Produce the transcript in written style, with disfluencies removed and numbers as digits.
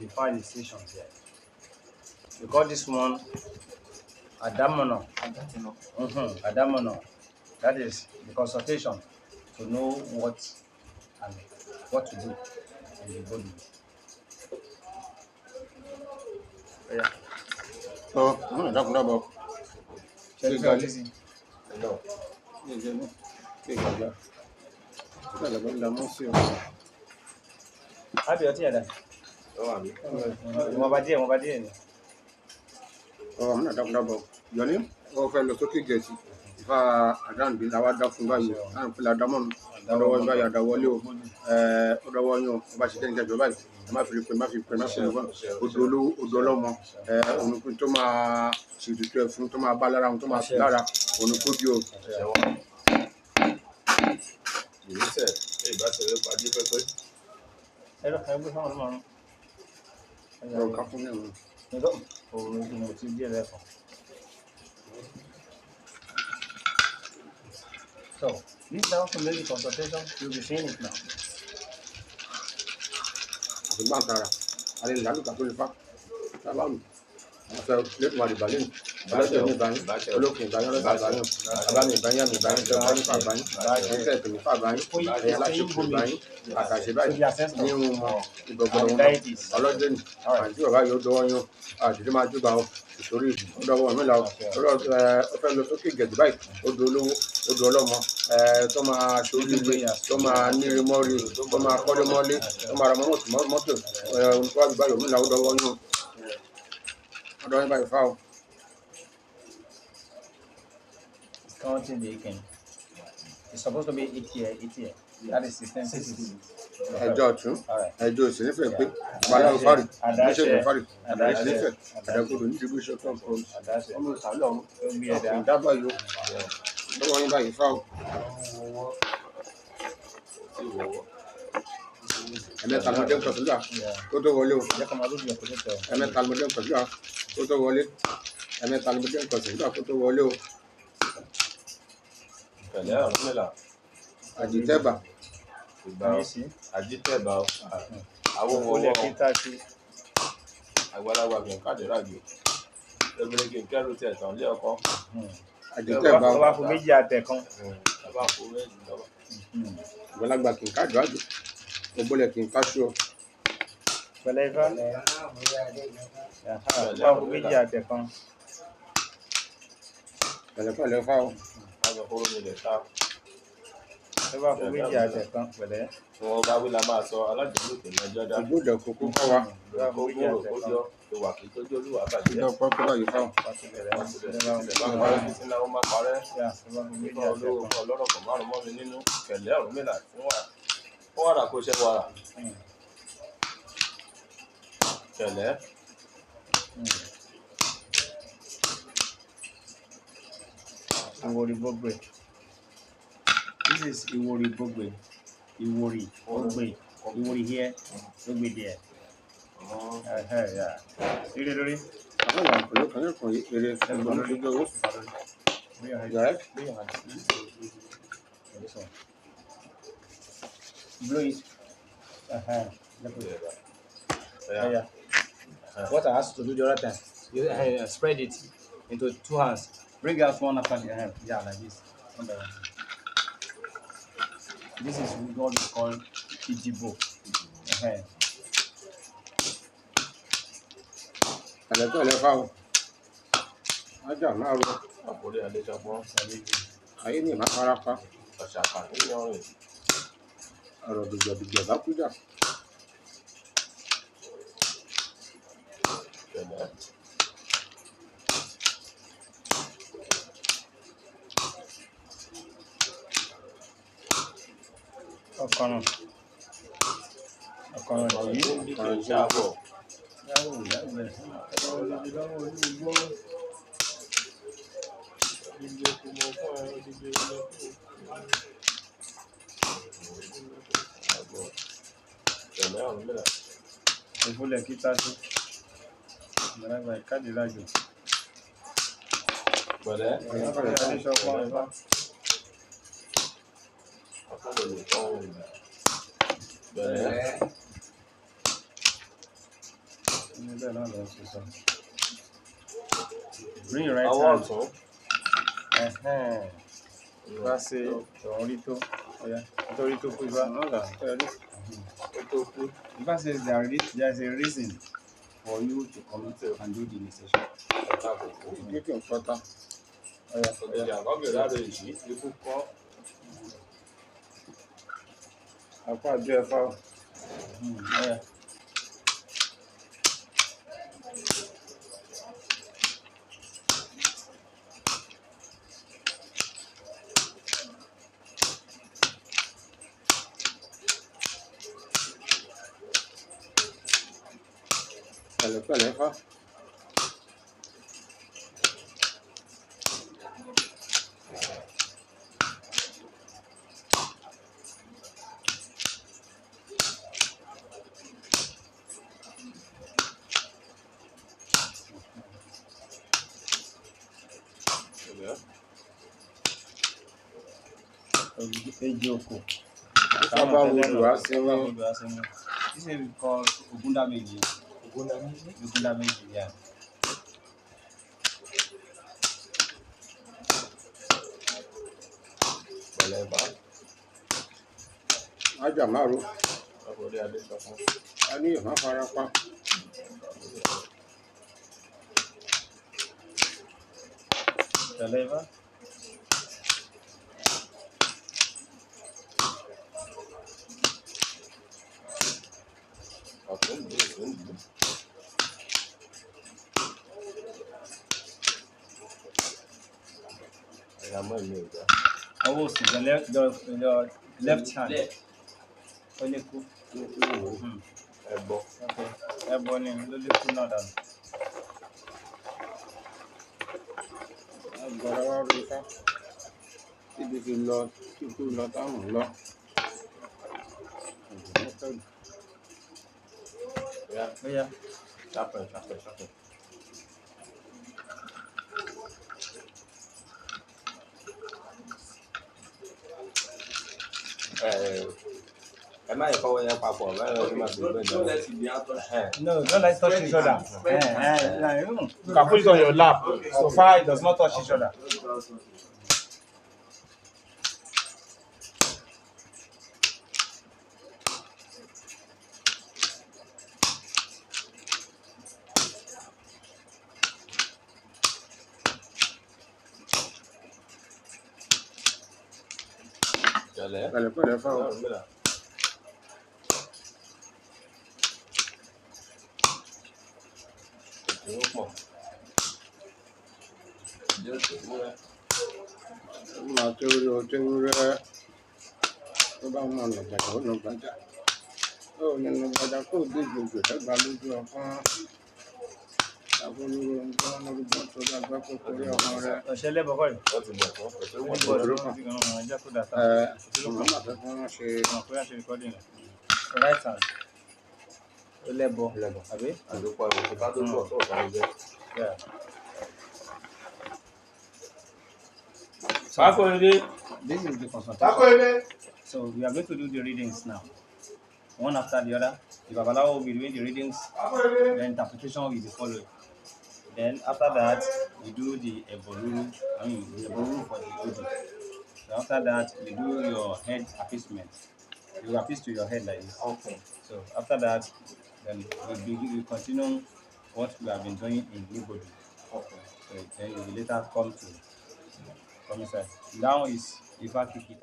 the Ifa Initiation here. We call this one Adamona. Adamona. That is the consultation to know what to do in the body. Yeah. Oh, no, no. Happy or tear? Oh, I'm not talking about your name. Oh, fellow, so get it. If I don't be our dog from you, I'm full of Damon. Otherwise, by the Wallo, otherwise, but she didn't get your right. Mafia, Udulu, Udolomo, Unukuntoma, she declared from Toma Balaram, Thomas Lara, Unukudio. You said, hey, that's a different. So, this now to make the consultation, you'll be seeing it now. The Bankara, I didn't look at the fact. So, let my balloon. Looking by counting the king. It's supposed to be 8 here. That is 16. Ẹjọ́ tún ẹjọ́ òsì nífẹ̀ẹ́ pé babaláwo fárì níṣẹ́ fárì àdáṣe nífẹ̀ẹ́ àdàkùnrin ní distribution of funds ọmọ ìsàlẹ̀ ọ̀hún ọkùnrin dábàá yóò lọ́wọ́ yín báyìí fáwọn. Ẹ̀mẹ́ta ló dé nǹkan sílẹ̀ kó tó wọlé o ẹ̀mẹ́ta ló dé nǹkan sílẹ̀ kó tó wọlé ẹ̀mẹ́ta ló dé nǹkan sílẹ̀ kó tó wọlé o. Àjìtẹ́bà. Àjìtẹ́bà àwọn ọmọ àgbàlagbà kì í káàdì rájò ẹgbẹ́ kì í kẹ́rù tẹ̀ tán lé ọkọ. Àjìtẹ́bà ọba fún méjì àtẹ̀kan. Àgbàlagbà kì í káàdì rájò ògbólẹ̀ kì í káṣú ọ. Pẹ̀lẹ́ Ifá ọba fún méjì àtẹ̀kan. Pẹ̀lẹ́pẹ̀lẹ́ fáwọn. Ọba fún méjì àtẹ̀kan pẹ̀lẹ́. Wọ́n bá wí la máa sọ alájọlókè ní ọjọ́ dá. Ìgbódò kókó kọ́ wa. Kó gbòòrò kó jọ ìwà kí tó jẹ́ olúwa bàjẹ́. Ìjọ pọ́ tó báyìí fáwọn. Títí náà ó máa parẹ́. Nípa olówó ọlọ́rọ̀ kò márùn mọ́ mi nínú kẹ̀lẹ́ ọ̀rùn mìíràn fún wàrà kó ṣẹ́ wàrà. Kẹ̀lẹ́. Iwori Bogbe. This is Iwori Bogbe. Iwori Bogbe. Iwori here, Bogbe there. Yeah. Really? Àwọn ìwà pẹ̀lú kan yóò kàn yí eré ẹgbẹ̀rún tó jẹ́ owó. Blow it. Yeah. What I asked to do the other time, you spread it into 2 hands. Bring out one after the hand. Yeah, like this. This is what we call Ijibo. Pẹ̀lẹ́pẹ̀lẹ́ fáwọn. Ájà máa rọ. Àpòrí àlejàpọ̀. Ayé ní ìmá farapa. Ọ̀ṣàpá ní ọ̀rìn. Ọ̀rọ̀ dùgbẹ̀dùgbẹ̀ bá kújà. Kẹ̀lẹ́. Ọkànnà yìí. Ṣáàbọ̀. Ìfúnlẹ̀ kíta sí. Ìgbàlagbà ìkádì lájò. Pẹ̀lẹ́. Bẹ̀rẹ̀. bẹ́ẹ̀ náà ló ń ṣe sọ. Bring your right Ọwọ́ hand. ọ̀tún. Bá ṣe òun rí tó. Ọ̀ya nítorí tó kú ibà náà là ń tẹ̀lé. Ifa says there is a reason for you to come and do the initiation. Ìdí kì í pátá. Ìjà àkọ́bẹ̀ láre ìṣí ikú kọ́. Apá àjọ ẹ̀fà. Ọ̀ya. Pẹ̀lẹ́pẹ̀lẹ́ fà. Ejoko. Sábà wòlò wá sí wọn. This is called Ogundameji. Ogundameji, yeah. Pẹ̀lẹ́bà. Ájà márùn. Ọkùnrin adé sọ fún. A ní ìhàn farapa. Pẹ̀lẹ́bà. Ọ̀tún dé ìlú. Ẹ̀yà mọ́ ìlú ìjà. Ọwọ́ òsì, the left hand. Ó lè kú. Ẹbọ. Okay. Ẹbọ ni ló lè kú náà dànù. Agbára wa rí ká. Tíbi fi lọ, kíkú lọ táwọn lọ. Ọ̀ya. Ṣàpẹ̀. Ẹ má yẹ kọ́wọ́ yẹn papọ̀ báyọ̀ ló máa fi gbé jọ. No, don't like touch each other. You can put it on your lap. So far, it does not touch each other. Pẹ̀lẹ́pẹ̀lẹ́ fà ó. Máa tẹ́wúrẹ́ tó bá mọ̀ ọ̀nà gbàjà ó nà gbàjà. Ó nínú gbàjà kó dé gbogbo ẹgbàá lójú ọkàn. Àbólúrò ń gbọ́ lórúkọ tó dàgbà kó kórè ọmọ rẹ̀. Ọ̀ṣẹ́ lẹ́bọ̀ kọ́ yìí. Wọ́n ti bọ̀ fún pẹ̀lú wọn. Màmá máa fẹ́ fún wọn ṣe. Right hand. Ó lẹ́bọ̀. Àbí? Àdókò àwọn òṣèlú tó pọ̀ tó ọ̀sán jẹ́. Yeah. Sákòrèdé. This is the consultation. So we are going to do the readings now. One after the other. The Babalawo will be doing the readings. The interpretation will be following. Then after that, we do the Eboruru. The Eboruru for the Odu. So after that, we do your head appeasement. You appease to your head like this. Okay. So after that, then we continue what we have been doing in Igbodu. Okay. So then you will later come inside. Now is Ifa Kiki.